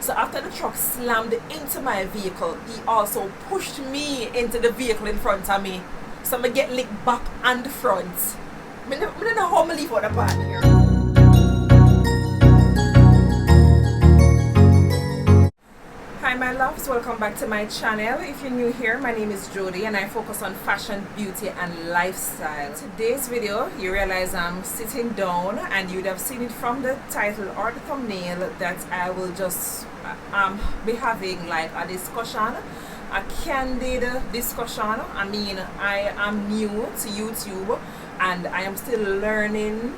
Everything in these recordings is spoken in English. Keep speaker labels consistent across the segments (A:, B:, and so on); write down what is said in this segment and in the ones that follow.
A: So after the truck slammed into my vehicle, he also pushed me into the vehicle in front of me. So I get licked back and front. I don't know how I leave out the part here. Hi my loves, welcome back to my channel. If you're new here, my name is Jody and I focus on fashion, beauty and lifestyle. Today's video, you realize I'm sitting down and you'd have seen it from the title or the thumbnail that I will just be having like a discussion, a candid discussion. I mean, I am new to YouTube and I am still learning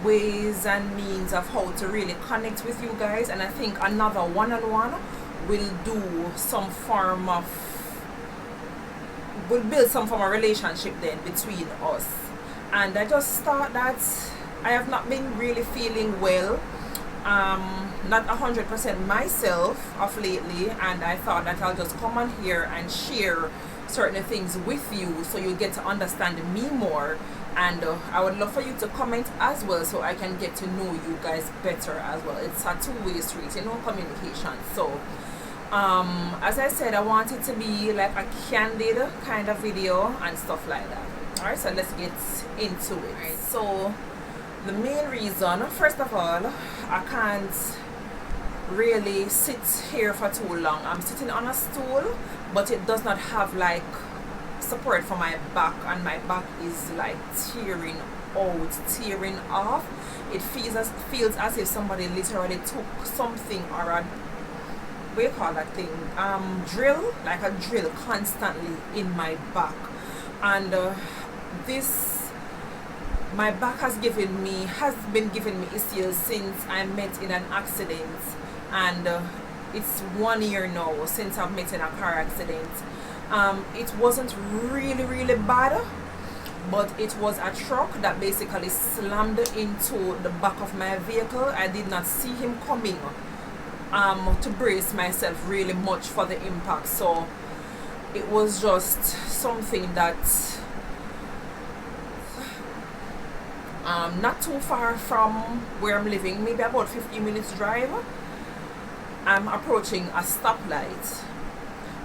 A: ways and means of how to really connect with you guys, and I think another one-on-one will do some form of, will build some form of relationship then between us. And I just thought that I have not been really feeling well, not 100% myself of lately, and I thought that I'll just come on here and share certain things with you so you get to understand me more. And I would love for you to comment as well so I can get to know you guys better as well. It's a two-way street, you know, communication. So as I said, I want it to be like a candid kind of video and stuff like that. Alright, so let's get into it. Right. So the main reason, first of all, I can't really sit here for too long. I'm sitting on a stool, but it does not have like support for my back, and my back is like tearing out, tearing off. It feels as if somebody literally took something, or a, what do you call that thing, drill, like a drill constantly in my back. And this, my back has been giving me issues since I met in an accident, and it's 1 year now since I've met in a car accident. It wasn't really bad, but it was a truck that basically slammed into the back of my vehicle. I did not see him coming to brace myself really much for the impact, so it was just something that not too far from where I'm living, maybe about 15 minutes drive. I'm approaching a stoplight.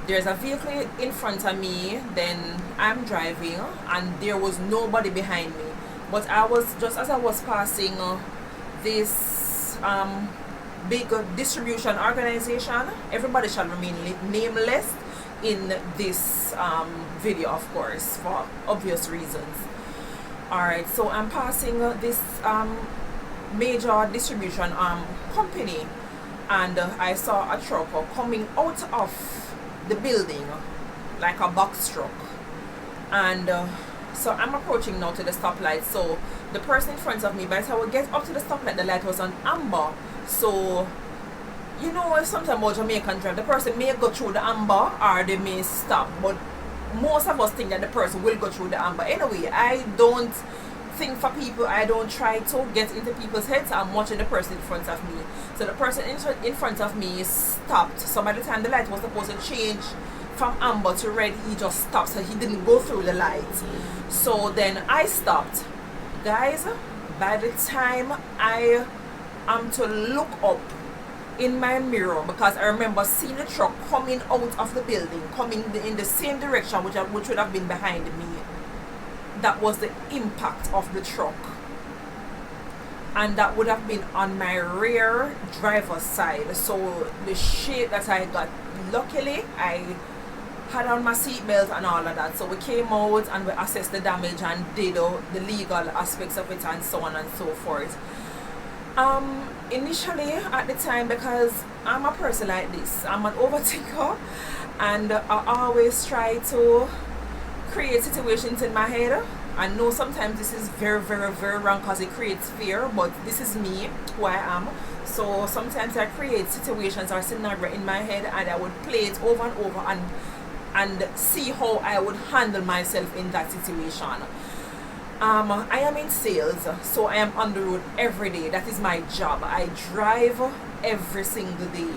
A: There's a vehicle in front of me, then I'm driving and there was nobody behind me, but I was, just as I was passing this big distribution organization, everybody shall remain nameless in this video, of course, for obvious reasons. Alright, so I'm passing this major distribution company, and I saw a truck coming out of the building like a box truck, and so I'm approaching now to the stoplight. So the person in front of me, by the time we get up to the stoplight, the light was on amber. So you know, sometimes about Jamaican drive, the person may go through the amber or they may stop, but most of us think that the person will go through the amber. Anyway, I don't think for people, I don't try to get into people's heads. I'm watching the person in front of me. So the person in front of me stopped. So by the time the light was supposed to change from amber to red, he just stopped, so he didn't go through the light. So then I stopped. Guys, by the time I am to look up in my mirror, because I remember seeing the truck coming out of the building, coming in the same direction which would have been behind me. That was the impact of the truck, and that would have been on my rear driver's side. So the shape that I got, luckily I had on my seatbelt and all of that, so we came out and we assessed the damage and did the legal aspects of it and so on and so forth. Initially at the time, because I'm a person like this, I'm an overthinker, and I always try to create situations in my head. I know sometimes this is very wrong because it creates fear, but this is me, who I am. So sometimes I create situations or scenario in my head, and I would play it over and over and see how I would handle myself in that situation. I am in sales, so I am on the road every day. That is my job. I drive every single day.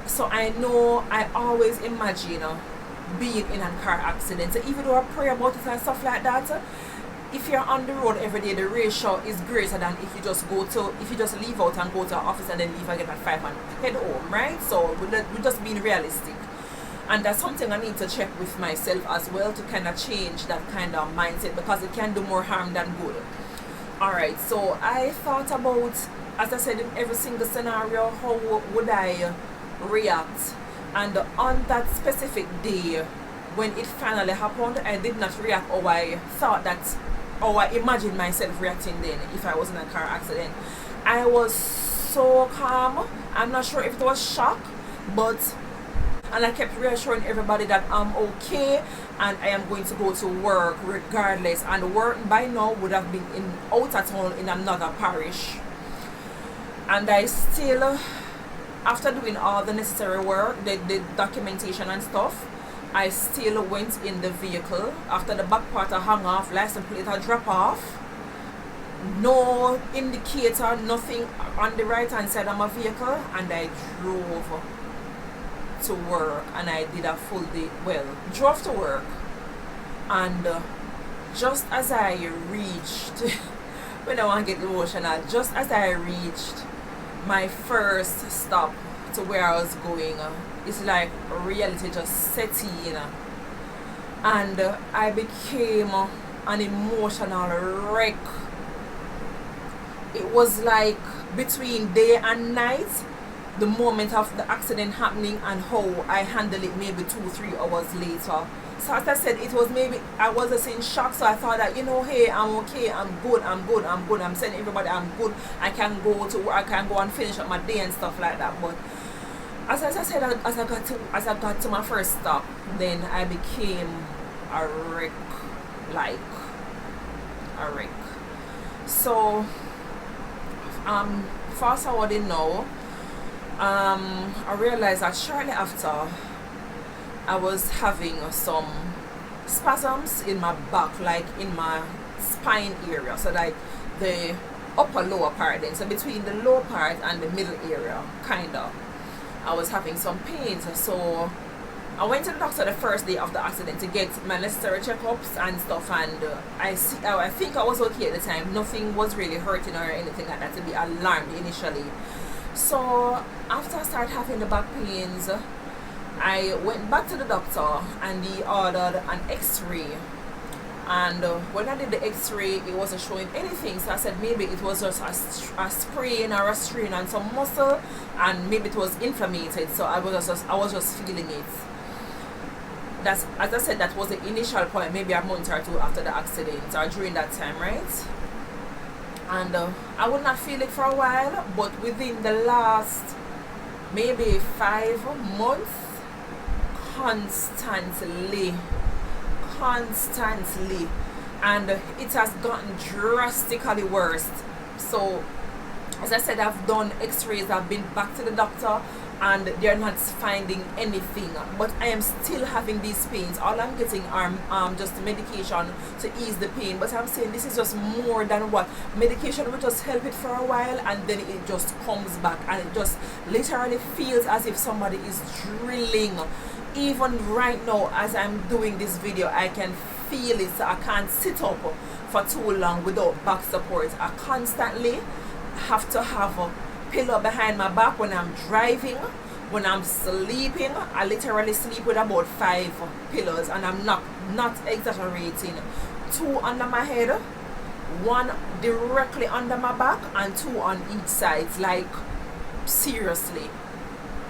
A: So I know, I always imagine being in a car accident. So even though I pray about it and stuff like that, if you're on the road every day, the ratio is greater than if you just leave out and go to an office and then leave again at 5 and head home, right? So we're just being realistic. And that's something I need to check with myself as well, to kind of change that kind of mindset, because it can do more harm than good. Alright, so I thought about, as I said, in every single scenario, how would I react? And on that specific day, when it finally happened, I did not react how I thought that, or I imagined myself reacting then if I was in a car accident. I was so calm. I'm not sure if it was shock, and I kept reassuring everybody that I'm okay and I am going to go to work regardless. And work by now would have been out of town in another parish. And I still, after doing all the necessary work, the documentation and stuff, I still went in the vehicle. After the back part I hung off, license plate I drop off, no indicator, nothing on the right hand side of my vehicle, and I drove to work. And I did a full day, drove to work, and just as I reached when I want to get emotional, just as I reached my first stop to where I was going, it's like reality just set in, and I became an emotional wreck. It was like between day and night, the moment of the accident happening and how I handled it maybe 2-3 hours later. So as I said, it was maybe I was just in shock. So I thought that, hey, I'm okay, I'm good. I'm saying everybody I'm good. I can go to work, I can go and finish up my day and stuff like that. But as I said, as I got to my first stop, then I became a wreck, like a wreck. So fast forwarding now, I realized that shortly after, I was having some spasms in my back, like in my spine area. So like the upper lower part then. So between the lower part and the middle area, kinda, I was having some pains. So I went to the doctor the first day of the accident to get my necessary checkups and stuff, and I think I was okay at the time. Nothing was really hurting or anything like that to be alarmed initially. So after I started having the back pains, I went back to the doctor and he ordered an x-ray, and when I did the x-ray, it wasn't showing anything. So I said maybe it was just a sprain or a strain on some muscle, and maybe it was inflamed. So I was just feeling it. That's, as I said, that was the initial point, maybe a month or two after the accident or during that time, right? And I would not feel it for a while, but within the last maybe 5 months, constantly, and it has gotten drastically worse. So as I said, I've done x-rays, I've been back to the doctor, and they're not finding anything, but I am still having these pains. All I'm getting are just medication to ease the pain, but I'm saying this is just more than what medication will just help it for a while, and then it just comes back, and it just literally feels as if somebody is drilling. Even right now as I'm doing this video, I can feel it. So I can't sit up for too long without back support. I constantly have to have a pillow behind my back when I'm driving. When I'm sleeping, I literally sleep with about 5 pillows, and I'm not exaggerating. 2 under my head, 1 directly under my back, and 2 on each side, like seriously.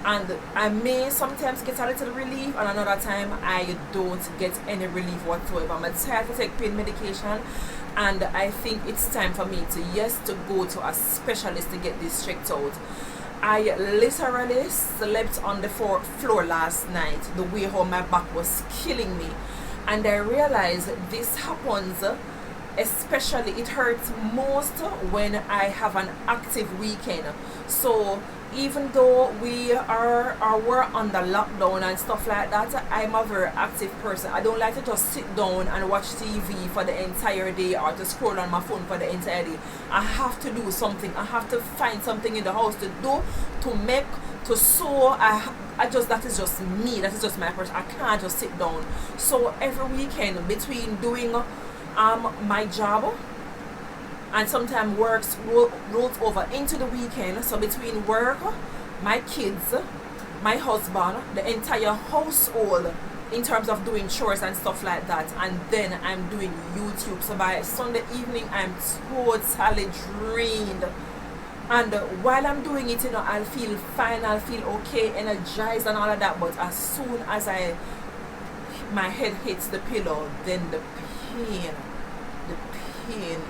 A: And I may sometimes get a little relief, and another time I don't get any relief whatsoever. I'm tired to take pain medication, and I think it's time for me to go to a specialist to get this checked out. I literally slept on the floor last night, the way how my back was killing me, and I realized this happens, especially it hurts most when I have an active weekend. So even though we're under lockdown and stuff like that, I'm a very active person. I don't like to just sit down and watch TV for the entire day, or to scroll on my phone for the entire day. I have to do something. I have to find something in the house to do, to make, to sew. That is just me. That is just my person. I can't just sit down. So every weekend, between doing my job, and sometimes works rolls over into the weekend. So between work, my kids, my husband, the entire household, in terms of doing chores and stuff like that, and then I'm doing YouTube. So by Sunday evening, I'm totally drained. And while I'm doing it, I'll feel fine, I'll feel okay, energized and all of that. But as soon as my head hits the pillow, then the pain,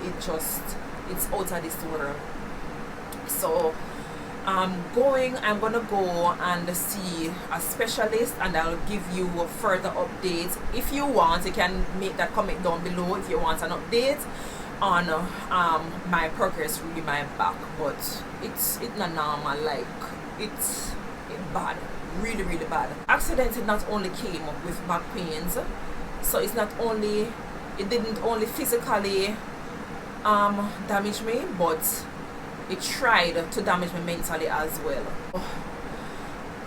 A: it's out of this world. So I'm gonna go and see a specialist, and I'll give you further updates. If you want, you can make that comment down below if you want an update on my progress with my back. But it's not normal, like it's bad, really bad. Accident not only came with back pains, so it didn't only physically damage me, but it tried to damage me mentally as well.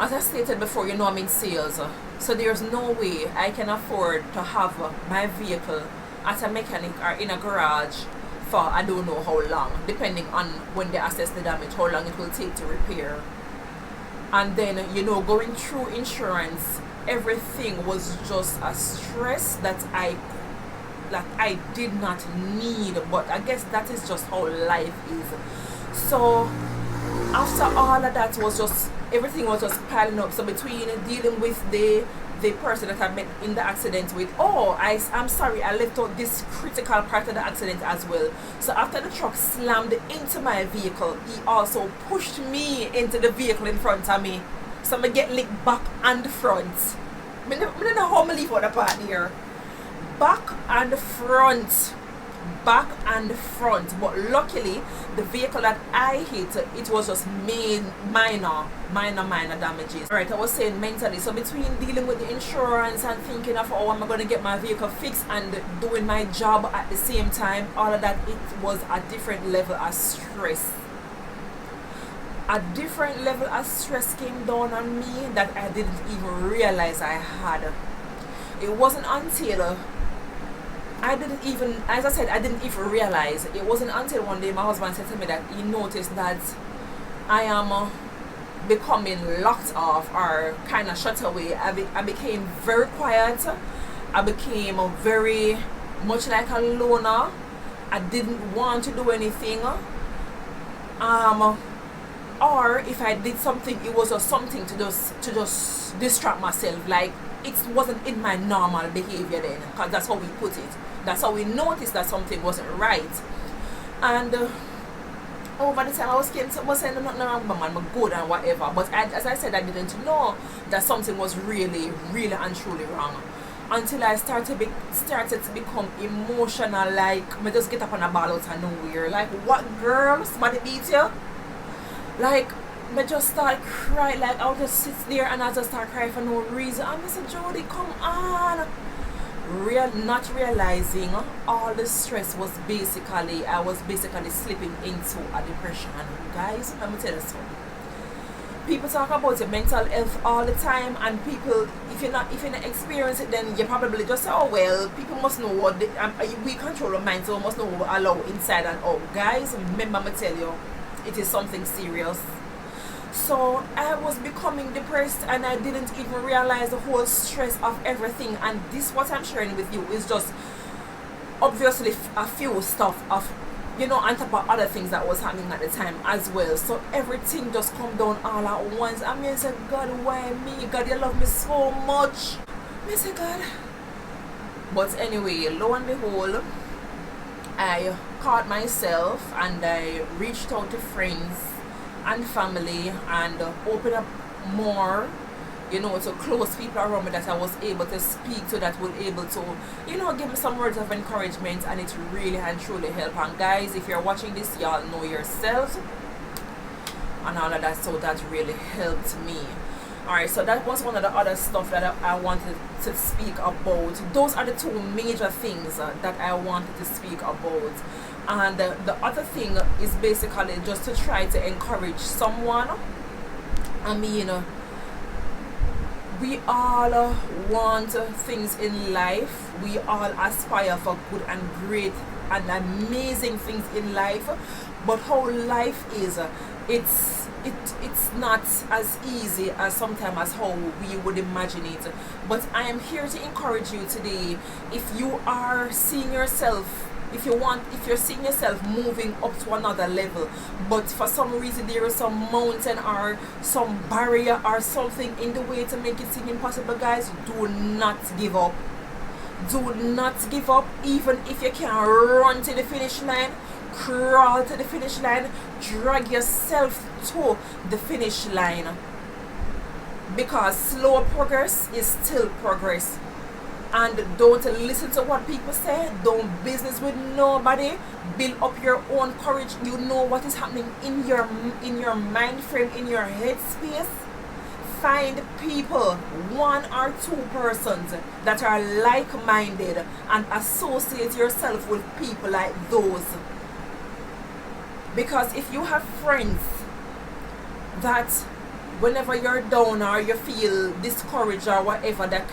A: As I stated before, I'm in sales, so there's no way I can afford to have my vehicle at a mechanic or in a garage for I don't know how long, depending on when they assess the damage, how long it will take to repair. And then going through insurance, everything was just a stress that I did not need, but I guess that is just how life is. So after all of that, everything was just piling up. So between dealing with the person that I met in the accident with, I'm sorry, I left out this critical part of the accident as well. So after the truck slammed into my vehicle, he also pushed me into the vehicle in front of me. So I get licked back and front. I don't know how I leave out the part here. Back and front, but luckily the vehicle that I hit, it was just minor damages. Alright, I was saying mentally, so between dealing with the insurance and thinking of how am I going to get my vehicle fixed and doing my job at the same time, all of that, it was a different level of stress. A different level of stress came down on me that I didn't even realize I had. It wasn't until I didn't even realize. It wasn't until one day my husband said to me that he noticed that I am becoming locked off or kind of shut away. I became very quiet. I became very much like a loner. I didn't want to do anything. Or if I did something, it was just something to just distract myself. Like it wasn't in my normal behavior then, because that's how we put it. That's how we noticed that something wasn't right. And over the time I was saying nothing wrong, but man, I'm good and whatever. But as I said, I didn't know that something was really and truly wrong until I started to become emotional. Like, I just get up on a ball out of nowhere. Like, what, girl? Somebody beat you? Like, I just start crying. Like, I'll just sit there and I just start crying for no reason. And I said, Jody, come on. Not realizing all the stress was I was basically slipping into a depression. Guys, let me tell you something. People talk about your mental health all the time, and people, if you're not experience it, then you probably just say, oh well, people must know what we control our mind, so we must know what we allow inside and out. Guys, remember me tell you, it is something serious. So I was becoming depressed and I didn't even realize the whole stress of everything. And this, what I'm sharing with you, is just obviously a few stuff of, on top of other things that was happening at the time as well. So everything just come down all at once. And I said, God, why me? God, you love me so much. I said, God. But anyway, lo and behold, I caught myself and I reached out to friends and family and open up more, to close people around me that I was able to speak to, that were able to, give me some words of encouragement, and it really and truly helped. And guys, if you're watching this, y'all know yourselves and all of that, so that really helped me. Alright, so that was one of the other stuff that I wanted to speak about. Those are the two major things that I wanted to speak about. And the other thing is basically just to try to encourage someone. I mean, we all want things in life. We all aspire for good and great and amazing things in life, but how life is, it's not as easy as sometimes as how we would imagine it. But I am here to encourage you today. If you are seeing yourself, if you're seeing yourself moving up to another level, but for some reason there is some mountain or some barrier or something in the way to make it seem impossible, guys, do not give up. Do not give up. Even if you can't run to the finish line, crawl to the finish line, drag yourself to the finish line, because slow progress is still progress. And don't listen to what people say. Don't business with nobody. Build up your own courage. You know what is happening in your mind frame, in your head space. Find people, one or two persons that are like-minded, and associate yourself with people like those. Because if you have friends that whenever you're down or you feel discouraged or whatever, that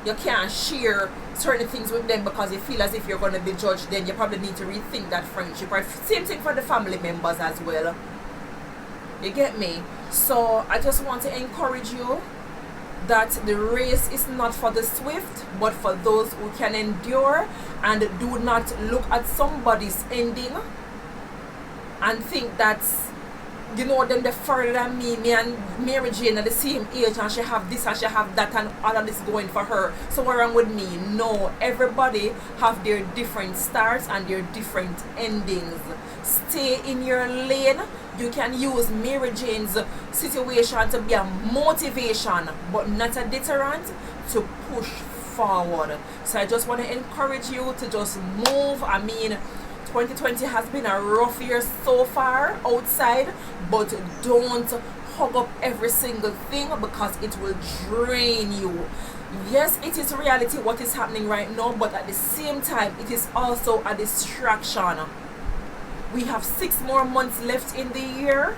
A: you can't share certain things with them because you feel as if you're going to be judged, then you probably need to rethink that friendship. Or same thing for the family members as well. You get me? So I just want to encourage you that the race is not for the swift, but for those who can endure. And do not look at somebody's ending and think that, you know, them they're further than me. Me and Mary Jane are the same age, and she have this and she have that, and all of this going for her. So what's wrong with me? No, everybody have their different starts and their different endings. Stay in your lane. You can use Mary Jane's situation to be a motivation, but not a deterrent to push forward. So I just want to encourage you to just move. I mean, 2020 has been a rough year so far outside, but don't hug up every single thing because it will drain you. Yes, it is reality what is happening right now, but at the same time, it is also a distraction. We have 6 more months left in the year,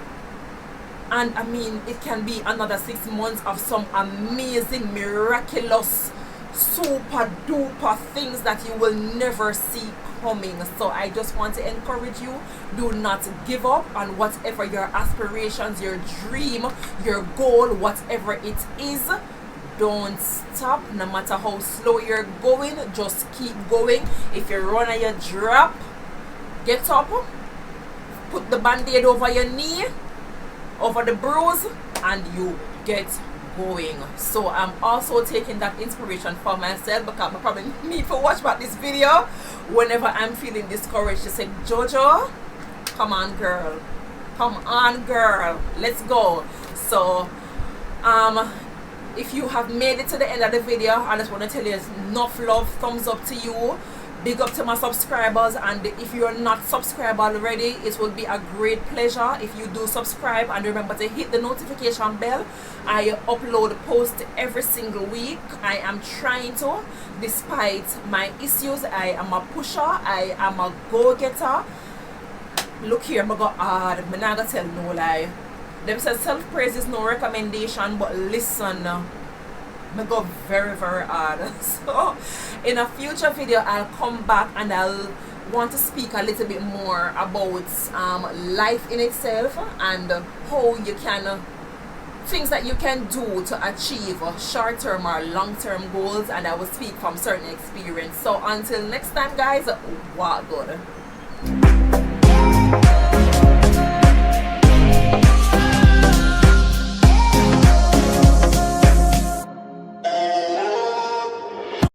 A: and I mean, it can be another 6 months of some amazing, miraculous, super duper things that you will never see coming. So I just want to encourage you, do not give up on whatever your aspirations, your dream, your goal, whatever it is. Don't stop. No matter how slow you're going, just keep going. If you run and you drop, get up, put the band-aid over your knee, over the bruise, and you get going. So I'm also taking that inspiration for myself, because I probably need to watch back this video whenever I'm feeling discouraged to say, Jojo, come on girl, come on girl, let's go. So if you have made it to the end of the video, I just want to tell you, enough love, thumbs up to you. Big up to my subscribers, and if you're not subscribed already, it will be a great pleasure if you do subscribe, and remember to hit the notification bell. I upload posts every single week. I am trying to, despite my issues, I am a pusher, I am a go-getter. Look here, I'm gonna hard, I'm not gonna tell no lie. Them say self-praise is no recommendation, but listen, I go very hard. So in a future video, I'll come back and I'll want to speak a little bit more about life in itself, and how you can things that you can do to achieve short-term or long-term goals, and I will speak from certain experience. So until next time, guys, walk good.